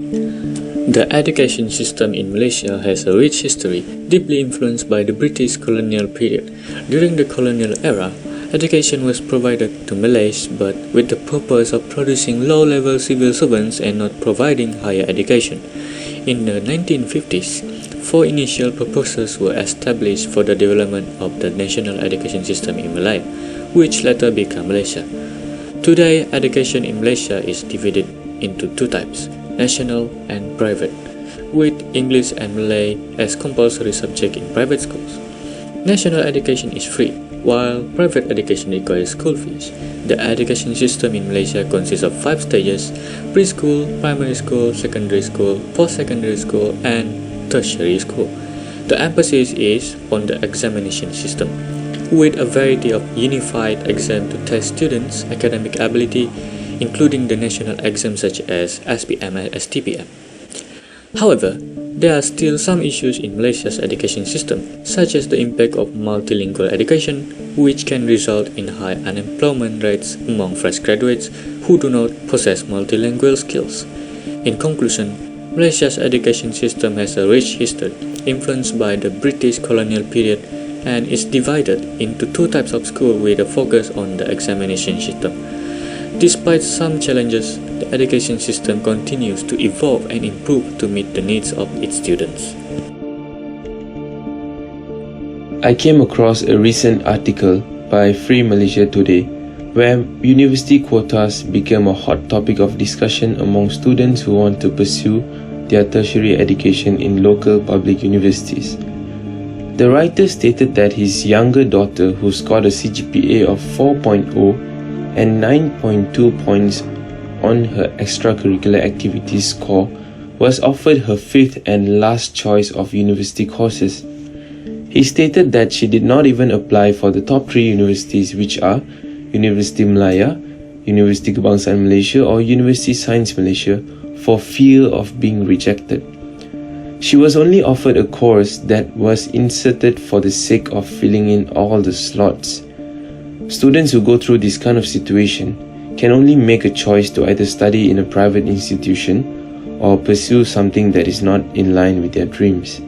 The education system in Malaysia has a rich history, deeply influenced by the British colonial period. During the colonial era, education was provided to Malays, but with the purpose of producing low-level civil servants and not providing higher education. In the 1950s, 4 initial purposes were established for the development of the national education system in Malaya, which later became Malaysia. Today, education in Malaysia is divided into 2 types, national and private, with English and Malay as compulsory subject in private schools. National education is free, while private education requires school fees. The education system in Malaysia consists of 5 stages: preschool, primary school, secondary school, post-secondary school, and tertiary school. The emphasis is on the examination system, with a variety of unified exams to test students' academic ability, including the national exams such as SPM and STPM. However, there are still some issues in Malaysia's education system, such as the impact of multilingual education, which can result in high unemployment rates among fresh graduates who do not possess multilingual skills. In conclusion, Malaysia's education system has a rich history, influenced by the British colonial period, and is divided into 2 types of school with a focus on the examination system. Despite some challenges, the education system continues to evolve and improve to meet the needs of its students. I came across a recent article by Free Malaysia Today, where university quotas became a hot topic of discussion among students who want to pursue their tertiary education in local public universities. The writer stated that his younger daughter, who scored a CGPA of 4.0 and 9.2 points on her extracurricular activities score, was offered her 5th and last choice of university courses. He stated that she did not even apply for the top 3 universities, which are Universiti Malaya, Universiti Kebangsaan Malaysia, or Universiti Sains Malaysia, for fear of being rejected. She was only offered a course that was inserted for the sake of filling in all the slots. Students who go through this kind of situation can only make a choice to either study in a private institution or pursue something that is not in line with their dreams.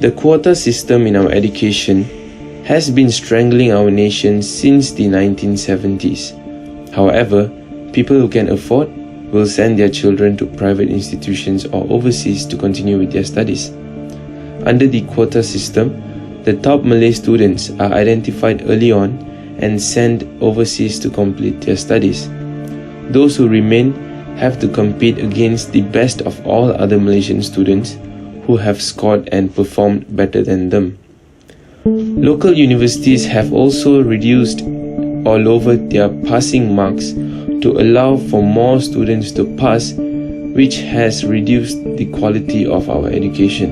The quota system in our education has been strangling our nation since the 1970s. However, people who can afford will send their children to private institutions or overseas to continue with their studies. Under the quota system, the top Malay students are identified early on and sent overseas to complete their studies. Those who remain have to compete against the best of all other Malaysian students who have scored and performed better than them. Local universities have also reduced or lowered their passing marks to allow for more students to pass, which has reduced the quality of our education.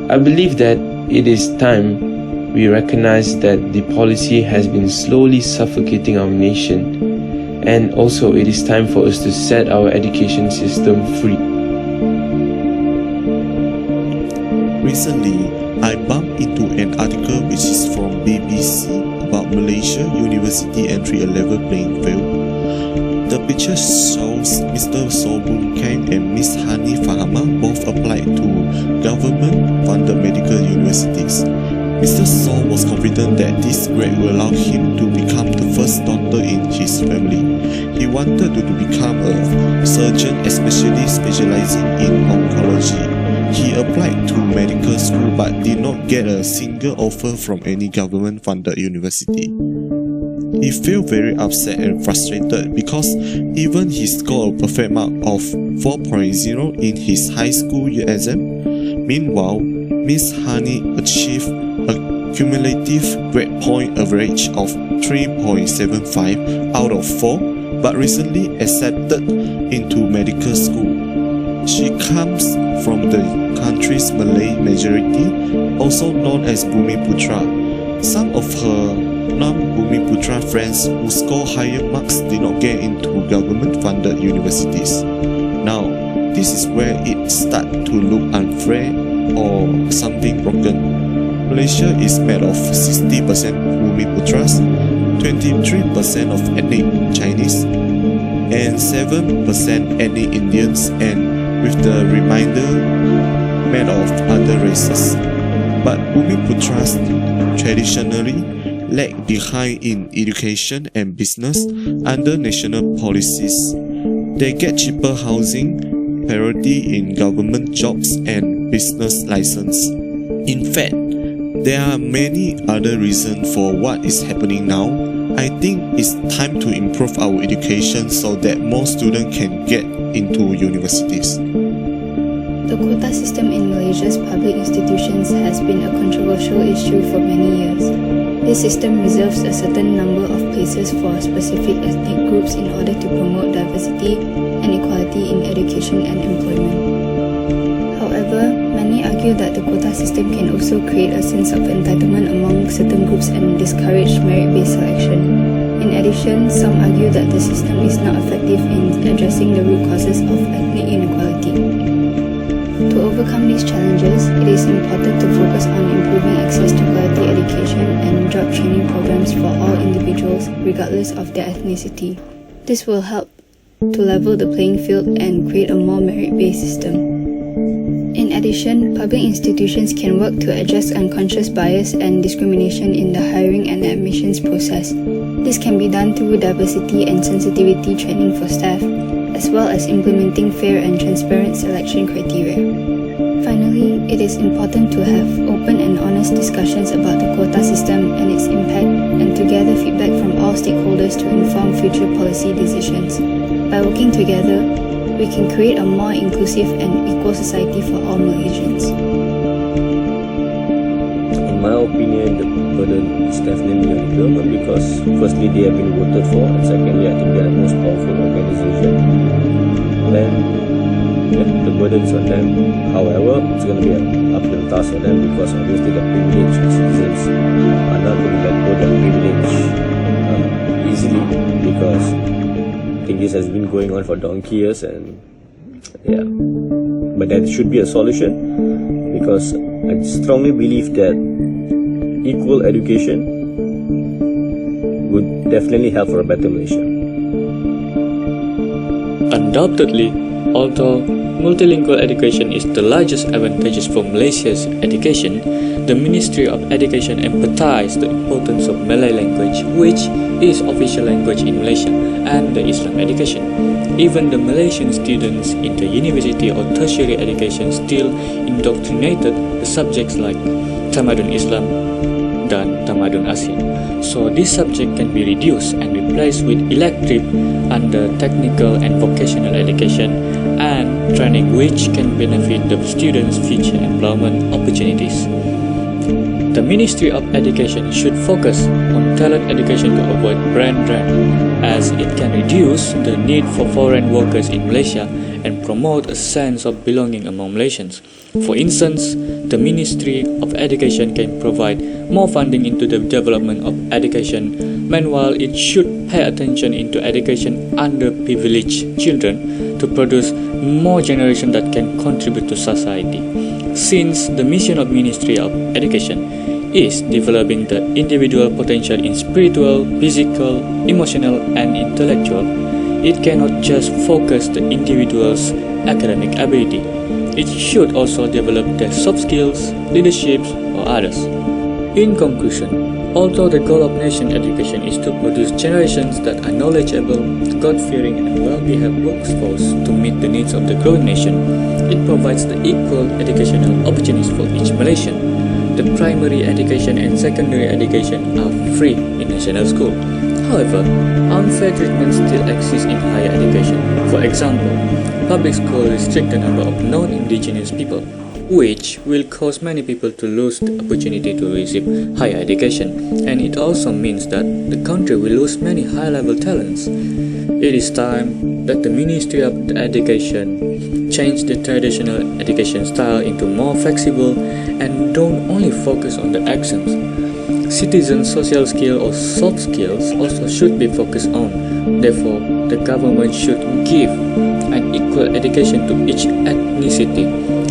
I believe that it is time we recognize that the policy has been slowly suffocating our nation, and also it is time for us to set our education system free. Recently, I bumped into an article which is from BBC about Malaysia University entry-level playing field. The picture shows Mr. Sobun Kang and Miss Hani Fahama both applied to government-funded medical universities. Mr. Saw was confident that this grade will allow him to become the first doctor in his family. He wanted to become a surgeon, especially specializing in oncology. He applied to medical school but did not get a single offer from any government-funded university. He felt very upset and frustrated because even he scored a perfect mark of 4.0 in his high school year exam. Meanwhile, Miss Hani achieved a cumulative grade point average of 3.75 out of 4, but recently accepted into medical school. She comes from the country's Malay majority, also known as Bumiputra. Some of her non-Bumiputra friends who score higher marks did not get into government-funded universities. Now, this is where it starts to look unfair or something broken. Malaysia is made of 60% Bumiputras, 23% of ethnic Chinese, and 7% ethnic Indians, and with the remainder made of other races. But Bumiputras traditionally lag behind in education and business under national policies. They get cheaper housing, priority in government jobs and business license. In fact, there are many other reasons for what is happening now. I think it's time to improve our education so that more students can get into universities. The quota system in Malaysia's public institutions has been a controversial issue for many years. This system reserves a certain number of places for specific ethnic groups in order to promote diversity and equality in education and employment. However, many argue that the quota system can also create a sense of entitlement among certain groups and discourage merit-based selection. In addition, some argue that the system is not effective in addressing the root causes of ethnic inequality. To overcome these challenges, it is important to focus on improving access to quality education and job training programs for all individuals, regardless of their ethnicity. This will help to level the playing field and create a more merit-based system. In addition, public institutions can work to address unconscious bias and discrimination in the hiring and admissions process. This can be done through diversity and sensitivity training for staff, as well as implementing fair and transparent selection criteria. Finally, it is important to have open and honest discussions about the quota system and its impact, and to gather feedback from all stakeholders to inform future policy decisions. By working together, we can create a more inclusive and equal society for all Malaysians. In my opinion, the burden is definitely on the government because firstly they have been voted for, and secondly I think they are the most powerful organization. Then the burden is on them. However, it's going to be an uphill task for them because obviously the privileged citizens are not going to let go their privilege easily, because I think this has been going on for donkey years, and yeah, but there should be a solution, because I strongly believe that equal education would definitely help for a better Malaysia. Undoubtedly, although multilingual education is the largest advantage for Malaysia's education, the Ministry of Education emphasized the importance of Malay language, which is official language in Malaysia, and the Islam education. Even the Malaysian students in the university or tertiary education still indoctrinated the subjects like Tamadun Islam dan Tamadun Asia. So this subject can be reduced and replaced with elective under technical and vocational education and training, which can benefit the students' future employment opportunities. The Ministry of Education should focus on talent education to avoid brain drain, as it can reduce the need for foreign workers in Malaysia and promote a sense of belonging among Malaysians. For instance, the Ministry of Education can provide more funding into the development of education. Meanwhile, it should pay attention into education underprivileged children to produce more generation that can contribute to society. Since the mission of Ministry of Education is developing the individual potential in spiritual, physical, emotional, and intellectual, it cannot just focus the individual's academic ability. It should also develop their soft skills, leadership, or others. In conclusion, although the goal of nation education is to produce generations that are knowledgeable, God-fearing, and well-behaved workforce to meet the needs of the growing nation, it provides the equal educational opportunities for each Malaysian. The primary education and secondary education are free in national school. However, unfair treatment still exists in higher education. For example, public school restrict the number of non-indigenous people, which will cause many people to lose the opportunity to receive higher education, and it also means that the country will lose many high-level talents. It is time that the Ministry of Education change the traditional education style into more flexible and don't only focus on the exams. Citizen social skills or soft skills also should be focused on. Therefore, the government should give an equal education to each ethnicity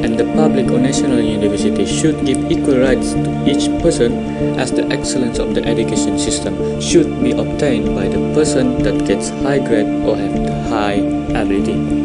and and the public or national university should give equal rights to each person, as the excellence of the education system should be obtained by the person that gets high grade or have the high ability.